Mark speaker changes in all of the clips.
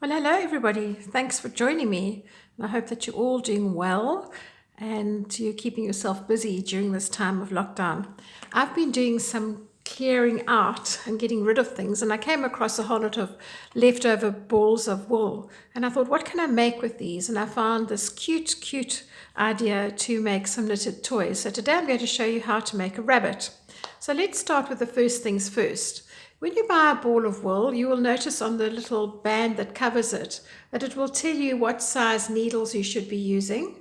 Speaker 1: Well, hello everybody. Thanks for joining me. I hope that you're all doing well and you're keeping yourself busy during this time of lockdown. I've been doing some clearing out and getting rid of things, and I came across a whole lot of leftover balls of wool, and I thought, what can I make with these? And I found this cute idea to make some knitted toys. So today I'm going to show you how to make a rabbit. So let's start with the first things first. When you buy a ball of wool, you will notice on the little band that covers it that it will tell you what size needles you should be using,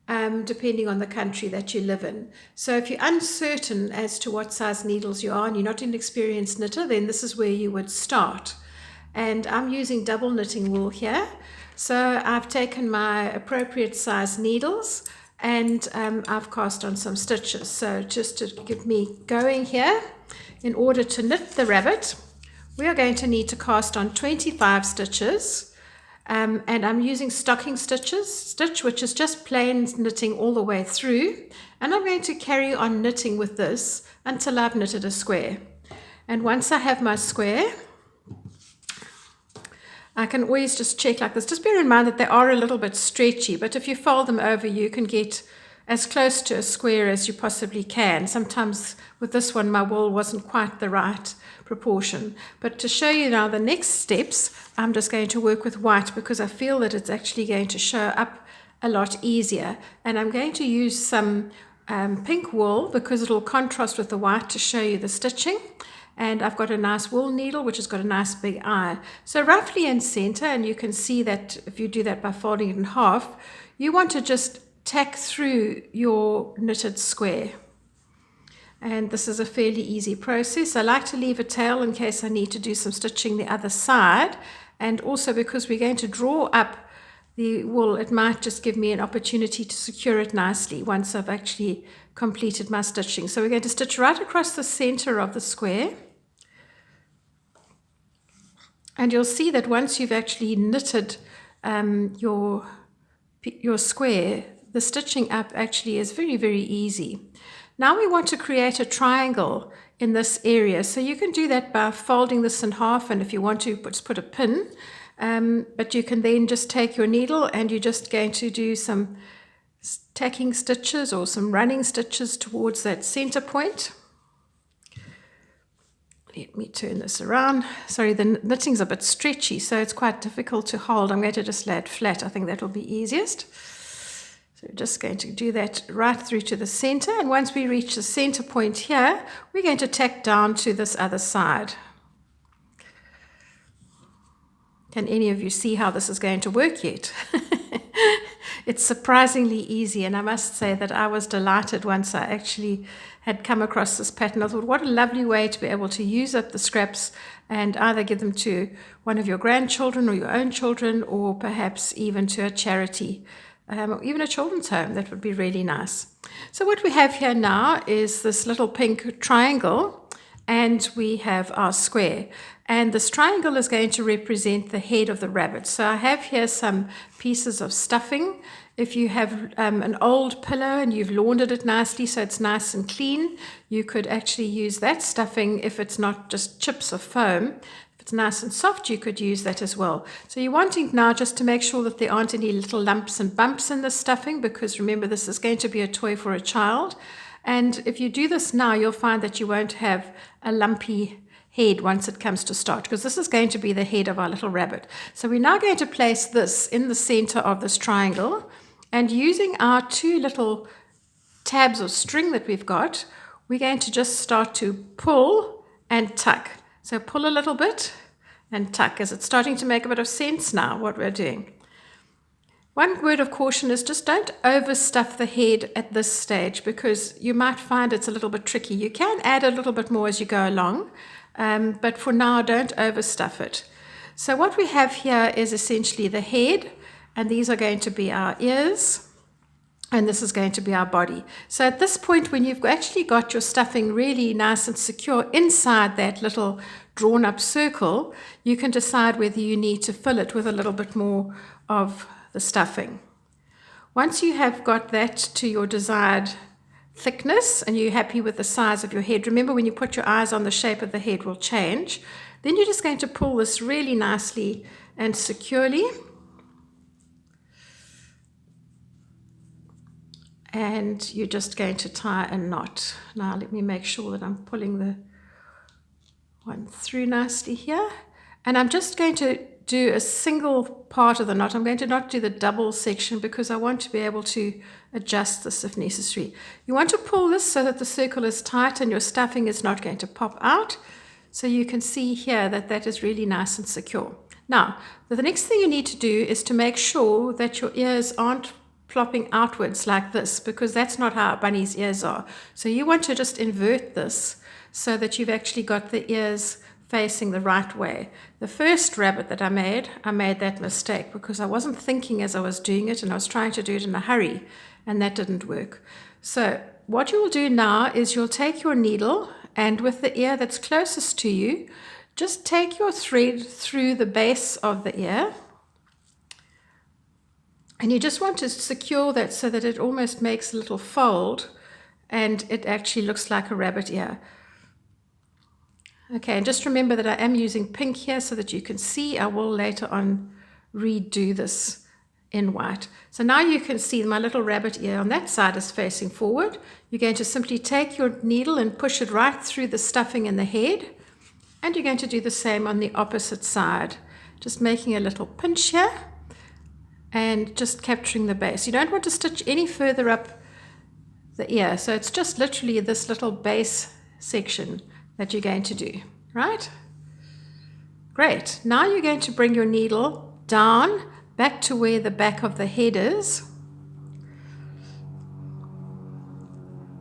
Speaker 1: depending on the country that you live in. So if you're uncertain as to what size needles you are and you're not an experienced knitter, then this is where you would start. And I'm using double knitting wool here. So I've taken my appropriate size needles and I've cast on some stitches. So just to get me going here, in order to knit the rabbit, we are going to need to cast on 25 stitches, and I'm using stocking stitch, which is just plain knitting all the way through, and I'm going to carry on knitting with this until I've knitted a square. And once I have my square, I can always just check like this. Just bear in mind that they are a little bit stretchy, but if you fold them over, you can get as close to a square as you possibly can. Sometimes with this one, my wool wasn't quite the right proportion. But to show you now the next steps, I'm just going to work with white because I feel that it's actually going to show up a lot easier. And I'm going to use some pink wool because it'll contrast with the white to show you the stitching. And I've got a nice wool needle, which has got a nice big eye. So roughly in center, and you can see that if you do that by folding it in half, you want to just tack through your knitted square. And this is a fairly easy process. I like to leave a tail in case I need to do some stitching the other side. And also because we're going to draw up the wool, it might just give me an opportunity to secure it nicely once I've actually completed my stitching. So we're going to stitch right across the center of the square. And you'll see that once you've actually knitted your square, the stitching up actually is very easy. Now we want to create a triangle in this area. So you can do that by folding this in half, and if you want to, just put a pin. But you can then just take your needle and you're just going to do some tacking stitches or some running stitches towards that center point. Let me turn this around. Sorry, the knitting's a bit stretchy, so it's quite difficult to hold. I'm going to just lay it flat. I think that will be easiest. So we're just going to do that right through to the center. And once we reach the center point here, we're going to tack down to this other side. Can any of you see how this is going to work yet? It's surprisingly easy, and I must say that I was delighted once I actually had come across this pattern. I thought, what a lovely way to be able to use up the scraps and either give them to one of your grandchildren or your own children, or perhaps even to a charity, or even a children's home. That would be really nice. So what we have here now is this little pink triangle, and we have our square. And this triangle is going to represent the head of the rabbit. So I have here some pieces of stuffing. If you have an old pillow and you've laundered it nicely so it's nice and clean, you could actually use that stuffing if it's not just chips of foam. If it's nice and soft, you could use that as well. So you're wanting now just to make sure that there aren't any little lumps and bumps in the stuffing, because remember, this is going to be a toy for a child. And if you do this now, you'll find that you won't have a lumpy head once it comes to start, because this is going to be the head of our little rabbit. So we're now going to place this in the center of this triangle, and using our two little tabs of string that we've got, we're going to just start to pull and tuck. So pull a little bit and tuck. Is it starting to make a bit of sense now what we're doing? One word of caution is just don't overstuff the head at this stage, because you might find it's a little bit tricky. You can add a little bit more as you go along, but for now, don't overstuff it. So what we have here is essentially the head, and these are going to be our ears, and this is going to be our body. So at this point, when you've actually got your stuffing really nice and secure inside that little drawn up circle, you can decide whether you need to fill it with a little bit more of the stuffing. Once you have got that to your desired thickness and you're happy with the size of your head, remember when you put your eyes on, the shape of the head will change, Then you're just going to pull this really nicely and securely. And you're just going to tie a knot. Now let me make sure that I'm pulling the one through nicely here. And I'm just going to do a single part of the knot. I'm going to not do the double section because I want to be able to adjust this if necessary. You want to pull this so that the circle is tight and your stuffing is not going to pop out. So you can see here that that is really nice and secure. Now, the next thing you need to do is to make sure that your ears aren't plopping outwards like this, because that's not how a bunny's ears are. So you want to just invert this so that you've actually got the ears facing the right way. The first rabbit that I made that mistake because I wasn't thinking as I was doing it, and I was trying to do it in a hurry, and that didn't work. So what you'll do now is you'll take your needle, and with the ear that's closest to you, just take your thread through the base of the ear, and you just want to secure that so that it almost makes a little fold and it actually looks like a rabbit ear. Okay, and just remember that I am using pink here so that you can see. I will later on redo this in white. So now you can see my little rabbit ear on that side is facing forward. You're going to simply take your needle and push it right through the stuffing in the head. And you're going to do the same on the opposite side. Just making a little pinch here and just capturing the base. You don't want to stitch any further up the ear. So it's just literally this little base section that you're going to do, right? Great. Now you're going to bring your needle down back to where the back of the head is.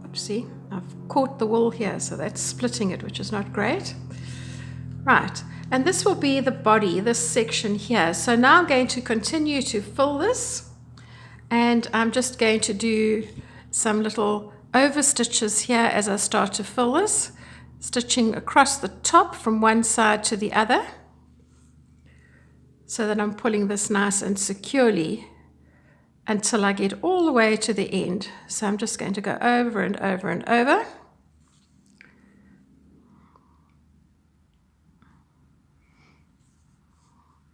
Speaker 1: Oopsie, I've caught the wool here, so that's splitting it, which is not great. Right, and this will be the body, this section here. So now I'm going to continue to fill this, and I'm just going to do some little over stitches here as I start to fill this, stitching across the top from one side to the other, so that I'm pulling this nice and securely until I get all the way to the end. So I'm just going to go over and over and over.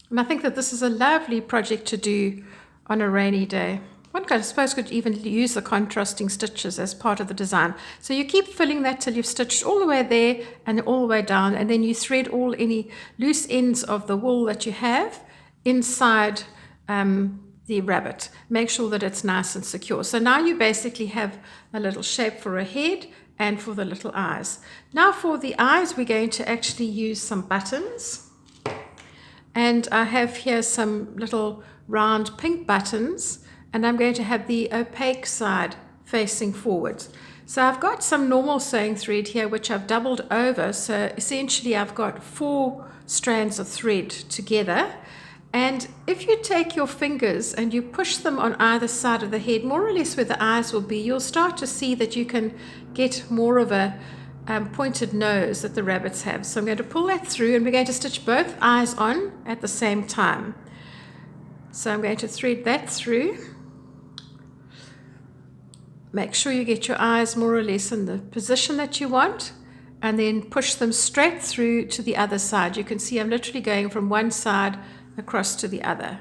Speaker 1: And I think that this is a lovely project to do on a rainy day. One could, I suppose, could even use the contrasting stitches as part of the design. So you keep filling that till you've stitched all the way there and all the way down, and then you thread all any loose ends of the wool that you have inside the rabbit. Make sure that it's nice and secure. So now you basically have a little shape for a head and for the little eyes. Now for the eyes, we're going to actually use some buttons. And I have here some little round pink buttons, and I'm going to have the opaque side facing forwards. So I've got some normal sewing thread here, which I've doubled over. So essentially I've got 4 strands of thread together. And if you take your fingers and you push them on either side of the head, more or less where the eyes will be, you'll start to see that you can get more of a pointed nose that the rabbits have. So I'm going to pull that through, and we're going to stitch both eyes on at the same time. So I'm going to thread that through. Make sure you get your eyes more or less in the position that you want, and then push them straight through to the other side. You can see I'm literally going from one side across to the other.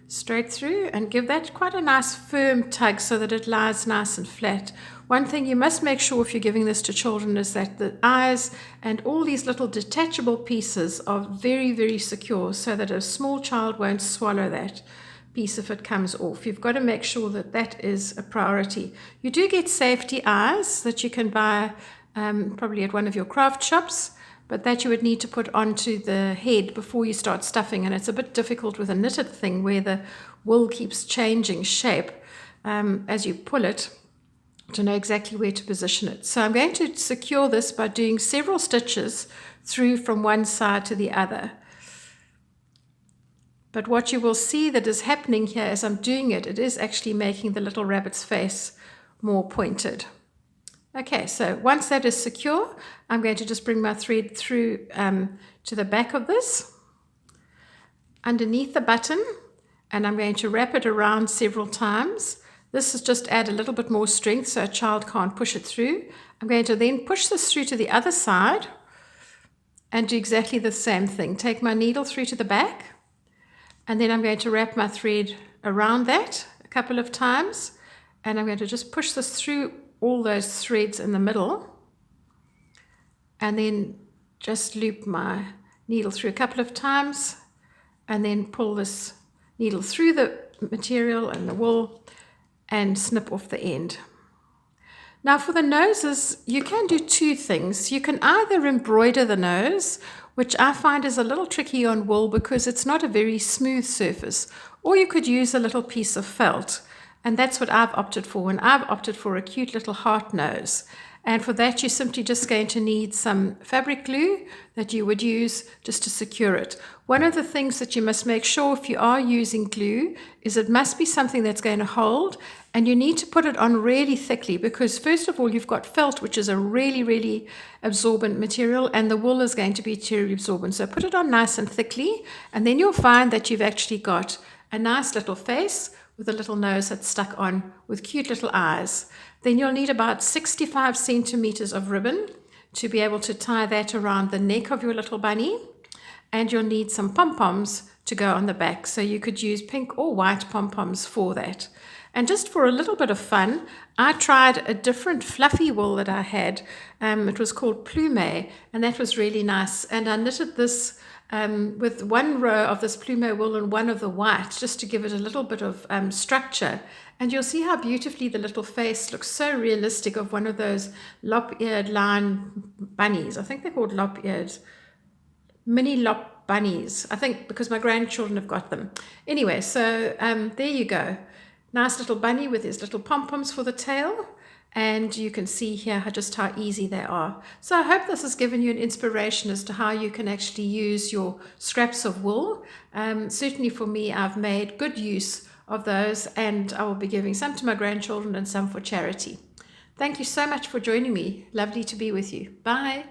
Speaker 1: Straight through, and give that quite a nice firm tug so that it lies nice and flat. One thing you must make sure if you're giving this to children is that the eyes and all these little detachable pieces are very, very secure so that a small child won't swallow that piece if it comes off. You've got to make sure that that is a priority. You do get safety eyes that you can buy probably at one of your craft shops, but that you would need to put onto the head before you start stuffing, and it's a bit difficult with a knitted thing where the wool keeps changing shape as you pull it to know exactly where to position it. So I'm going to secure this by doing several stitches through from one side to the other. But what you will see that is happening here as I'm doing it, it is actually making the little rabbit's face more pointed. Okay, so once that is secure, I'm going to just bring my thread through to the back of this, underneath the button, and I'm going to wrap it around several times. This is just add a little bit more strength so a child can't push it through. I'm going to then push this through to the other side, and do exactly the same thing. Take my needle through to the back, and then I'm going to wrap my thread around that a couple of times, and I'm going to just push this through all those threads in the middle, and then just loop my needle through a couple of times, and then pull this needle through the material and the wool and snip off the end. Now for the noses, you can do two things. You can either embroider the nose, which I find is a little tricky on wool because it's not a very smooth surface, or you could use a little piece of felt, and that's what I've opted for, and I've opted for a cute little heart nose. And for that, you're simply just going to need some fabric glue that you would use just to secure it. One of the things that you must make sure if you are using glue is it must be something that's going to hold, and you need to put it on really thickly because first of all, you've got felt, which is a really, really absorbent material, and the wool is going to be terribly absorbent. So put it on nice and thickly, and then you'll find that you've actually got a nice little face with a little nose that's stuck on with cute little eyes. Then you'll need about 65 centimeters of ribbon to be able to tie that around the neck of your little bunny. And you'll need some pom-poms to go on the back. So you could use pink or white pom-poms for that. And just for a little bit of fun, I tried a different fluffy wool that I had. It was called Plume, and that was really nice. And I knitted this with one row of this Plume wool and one of the white, just to give it a little bit of structure. And you'll see how beautifully the little face looks so realistic of one of those lop-eared line bunnies. I think they're called lop-eared, mini lop bunnies, I think, because my grandchildren have got them. Anyway, so there you go. Nice little bunny with his little pom-poms for the tail. And you can see here just how easy they are. So I hope this has given you an inspiration as to how you can actually use your scraps of wool. Certainly for me, I've made good use of those, and I will be giving some to my grandchildren and some for charity. Thank you so much for joining me. Lovely to be with you. Bye.